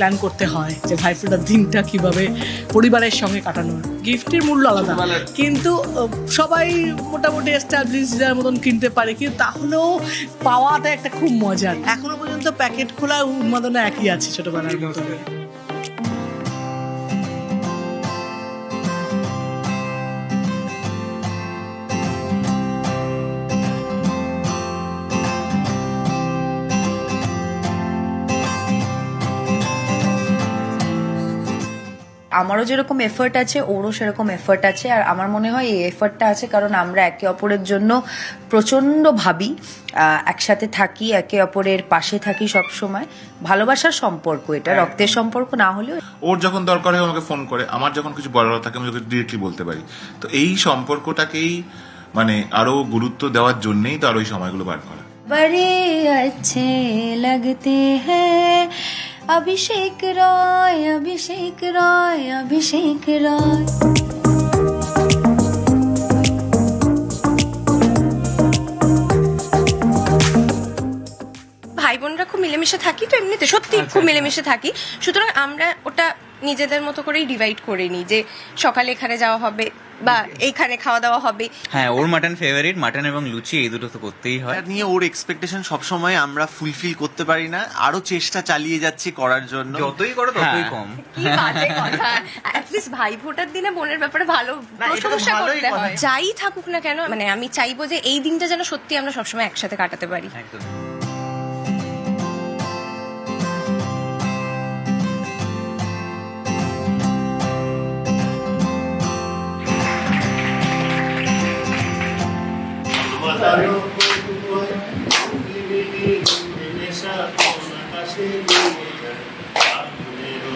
Plan করতে হয় যে ভাইফোঁটার দিনটা কিভাবে পরিবারের সঙ্গে কাটানোর। গিফটের মূল্য আলাদা, কিন্তু সবাই মোটামুটি এস্টাবলিশ যার মতন কিনতে পারে, কিন্তু তাহলেও পাওয়াটা একটা খুব মজার। এখনো পর্যন্ত প্যাকেট খোলা উন্মাদনা একই আছে ছোটবেলার মতো। আমারও যেরকম এফার্ট আছে ওরও সেরকম এফার্ট আছে, আর আমার মনে হয় এই এফার্টটা আছে কারণ আমরা একে অপরের জন্য প্রচণ্ড ভাবি, একসাথে থাকি, একে অপরের পাশে থাকি সব সময়। ভালোবাসার সম্পর্ক এটা, রক্তের সম্পর্ক না হলেও। ওর যখন দরকার হয় আমাকে ফোন করে, আমার যখন কিছু বলার থাকে আমি ওকে ডিরেক্টলি বলতে পারি। তো এই সম্পর্কটাকেই মানে আরো গুরুত্ব দেওয়ার জন্যই তো আরো এই সময়গুলো বার করা। বড়ে अच्छे लगते हैं অভিষেক রয়, অভিষেক রয়, অভিষেক রয়। ভাই বোনরা খুব মিলেমিশে থাকি, তো এমনিতে সত্যি খুব মিলেমিশে থাকি। সুতরাং আমরা ওটা নিজেদের মতো করেই ডিভাইড করে নিই যে সকালে এখানে যাওয়া হবে বা এইখানে খাওয়া দাওয়া হবে। হ্যাঁ, ওর মাটন ফেভারিট, মাটন এবং লুচি এই দুটো তো করতেই হয়। এটা নিয়ে ওর এক্সপেকটেশন সবসময় আমরা ফুলফিল করতে পারি না, আরো চেষ্টা চালিয়ে যাচ্ছি করার জন্য। যতই করো ততই কম। কি বাজে কথা! অ্যাটলিস্ট ভাই ফোঁটার দিনে বোনের ব্যাপারে ভালো না, এটা তো প্রশংসা ভালোই করতে কথা। হয়। যাই থাকুক না কেন, মানে আমি চাইবো যে এই দিনটা যেন সত্যি আমরা সবসময় একসাথে কাটাতে পারি। একদম। Matalo ko tuway, bibili, binesa ko na kasi lumiyan. Ako nero